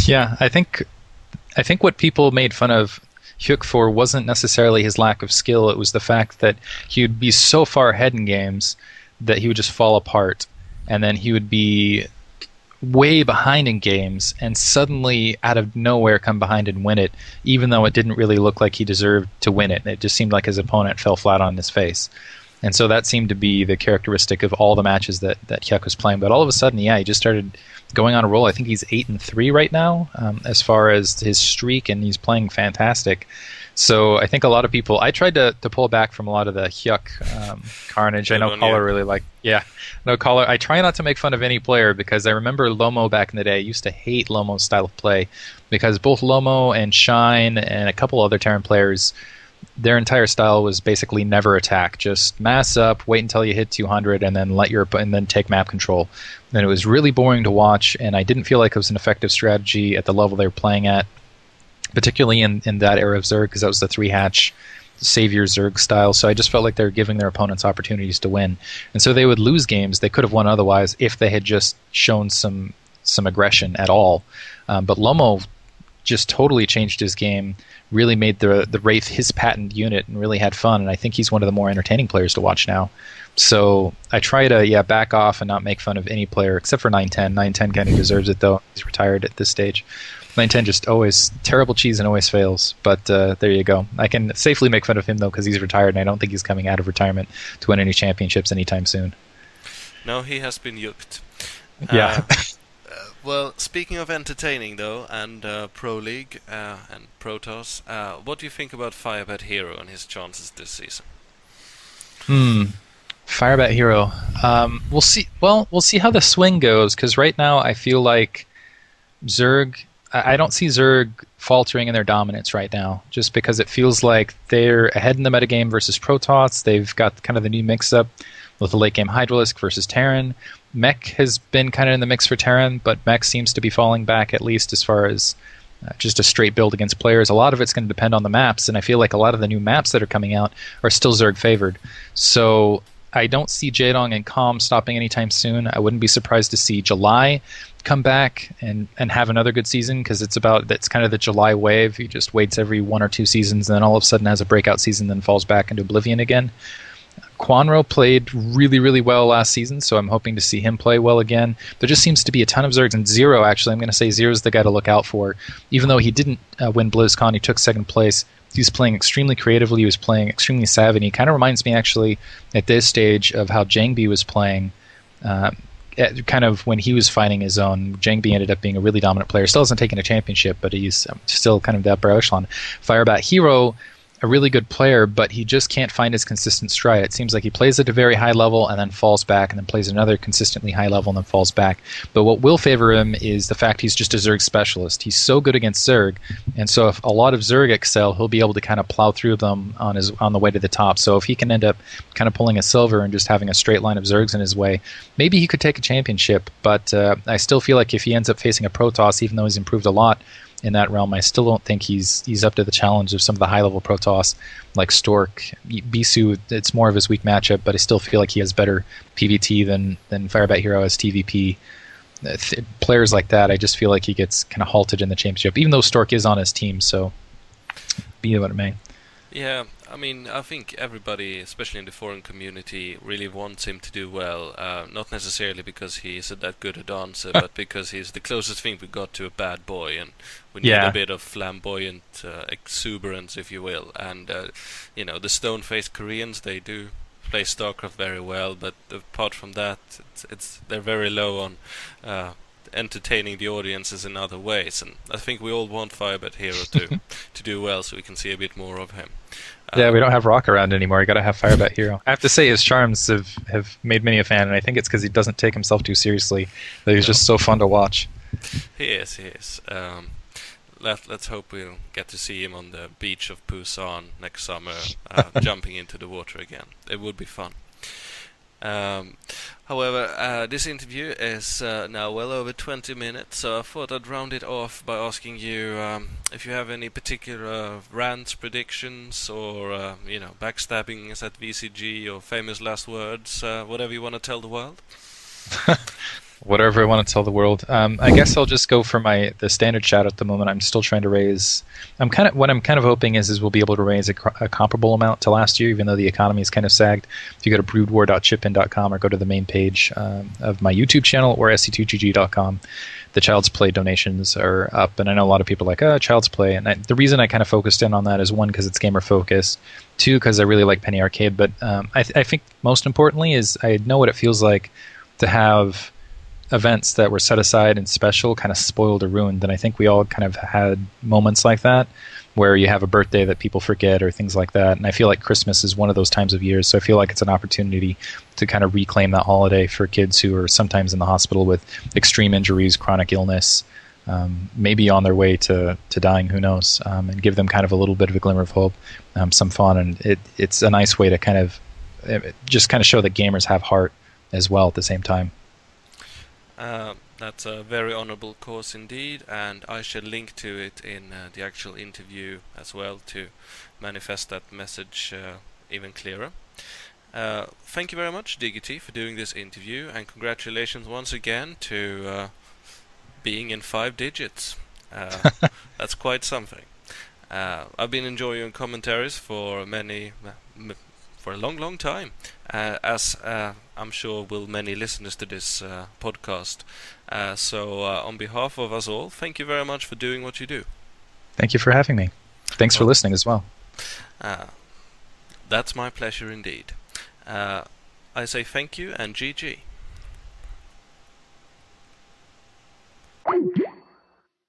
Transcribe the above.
Yeah, I think what people made fun of Hyuk for wasn't necessarily his lack of skill. It was the fact that he would be so far ahead in games that he would just fall apart, and then he would be way behind in games and suddenly out of nowhere come behind and win it, even though it didn't really look like he deserved to win it. It just seemed like his opponent fell flat on his face. And so that seemed to be the characteristic of all the matches that Hyuk was playing. But all of a sudden, yeah, he just started going on a roll. I think he's 8-3 right now, as far as his streak, and he's playing fantastic. So I think a lot of people. I tried to pull back from a lot of the Hyuk carnage. I know Caller really like. Yeah, no Caller. I try not to make fun of any player because I remember Lomo back in the day. I used to hate Lomo's style of play because both Lomo and Shine and a couple other Terran players, their entire style was basically never attack. Just mass up, wait until you hit 200, and then and then take map control. And it was really boring to watch, and I didn't feel like it was an effective strategy at the level they were playing at, particularly in that era of Zerg, because that was the 3-hatch savior Zerg style. So I just felt like they were giving their opponents opportunities to win. And so they would lose games they could have won otherwise if they had just shown some aggression at all. But Lomo just totally changed his game, really made the Wraith his patent unit, and really had fun. And I think he's one of the more entertaining players to watch now. So I try to back off and not make fun of any player except for 910. 910 kind of deserves it, though. He's retired at this stage. 910 just always terrible cheese and always fails. But there you go. I can safely make fun of him, though, because he's retired, and I don't think he's coming out of retirement to win any championships anytime soon. No, he has been yuked. Yeah. Well, speaking of entertaining, though, and Pro League and Protoss, what do you think about Firebat Hero and his chances this season? Firebat Hero. We'll see. Well, we'll see how the swing goes, because right now I feel like Zerg. I don't see Zerg faltering in their dominance right now, just because it feels like they're ahead in the metagame versus Protoss. They've got kind of the new mix-up with the late game Hydralisk versus Terran. Mech has been kind of in the mix for Terran, but Mech seems to be falling back, at least as far as just a straight build against players. A lot of it's going to depend on the maps, and I feel like a lot of the new maps that are coming out are still Zerg favored. So I don't see Jaedong and Calm stopping anytime soon. I wouldn't be surprised to see July come back and have another good season, because that's kind of the July wave. He just waits every 1 or 2 seasons, and then all of a sudden has a breakout season, then falls back into oblivion again. Quanro played really, really well last season, so I'm hoping to see him play well again. There just seems to be a ton of Zergs, and Zero, actually, I'm going to say Zero's the guy to look out for. Even though he didn't win BlizzCon, he took 2nd place. He was playing extremely creatively, he was playing extremely savvy, and he kind of reminds me, actually, at this stage, of how Jangbi was playing, kind of when he was finding his own. Jangbi ended up being a really dominant player. Still hasn't taken a championship, but he's still kind of the upper echelon. Firebat Hero, a really good player, but he just can't find his consistent stride. It seems like he plays at a very high level and then falls back, and then plays another consistently high level and then falls back. But what will favor him is the fact he's just a Zerg specialist. He's so good against Zerg, and so if a lot of Zerg excel, he'll be able to kind of plow through them on the way to the top. So if he can end up kind of pulling a silver and just having a straight line of Zergs in his way, maybe he could take a championship. But I still feel like if he ends up facing a Protoss, even though he's improved a lot in that realm, I still don't think he's up to the challenge of some of the high-level Protoss like Stork. Bisu, it's more of his weak matchup, but I still feel like he has better PvT than Firebat Hero has TvP. Players like that, I just feel like he gets kind of halted in the championship, even though Stork is on his team, so be what it may. Yeah, I mean, I think everybody, especially in the foreign community, really wants him to do well. Not necessarily because he's that good a dancer, but because he's the closest thing we got to a bad boy, and we need a bit of flamboyant exuberance, if you will. And the stone-faced Koreans, they do play StarCraft very well, but apart from that, they're very low on entertaining the audiences in other ways, and I think we all want Firebat Hero to do well, so we can see a bit more of him. Yeah, we don't have Rock around anymore. You got to have Firebat Hero. I have to say, his charms have made many a fan, and I think it's because he doesn't take himself too seriously. That he's just so fun to watch. He is. Let's hope we'll get to see him on the beach of Busan next summer, jumping into the water again. It would be fun. However, this interview is now well over 20 minutes, so I thought I'd round it off by asking you if you have any particular rants, predictions, or backstabbings at VCG, or famous last words, whatever you want to tell the world. Whatever I want to tell the world. I guess I'll just go for the standard shout at the moment. I'm still trying to raise. What I'm kind of hoping is we'll be able to raise a comparable amount to last year, even though the economy is kind of sagged. If you go to broodwar.chipin.com or go to the main page of my YouTube channel or sc2gg.com, the Child's Play donations are up, and I know a lot of people are like, oh, Child's Play, and the reason I kind of focused in on that is one, because it's gamer focused, two, because I really like Penny Arcade, but I think most importantly is I know what it feels like to have events that were set aside and special kind of spoiled or ruined. And I think we all kind of had moments like that where you have a birthday that people forget or things like that. And I feel like Christmas is one of those times of years. So I feel like it's an opportunity to kind of reclaim that holiday for kids who are sometimes in the hospital with extreme injuries, chronic illness, maybe on their way to dying, who knows, and give them kind of a little bit of a glimmer of hope, some fun. And it's a nice way to kind of just kind of show that gamers have heart as well at the same time. That's a very honorable cause indeed, and I shall link to it in the actual interview as well to manifest that message even clearer. Thank you very much, Diggity, for doing this interview, and congratulations once again to being in 5 digits. That's quite something. I've been enjoying your commentaries for for a long time, as I'm sure will many listeners to this podcast. So on behalf of us all, thank you very much for doing what you do. Thank you for having me. Thanks for listening as well. That's my pleasure indeed. I say thank you and GG.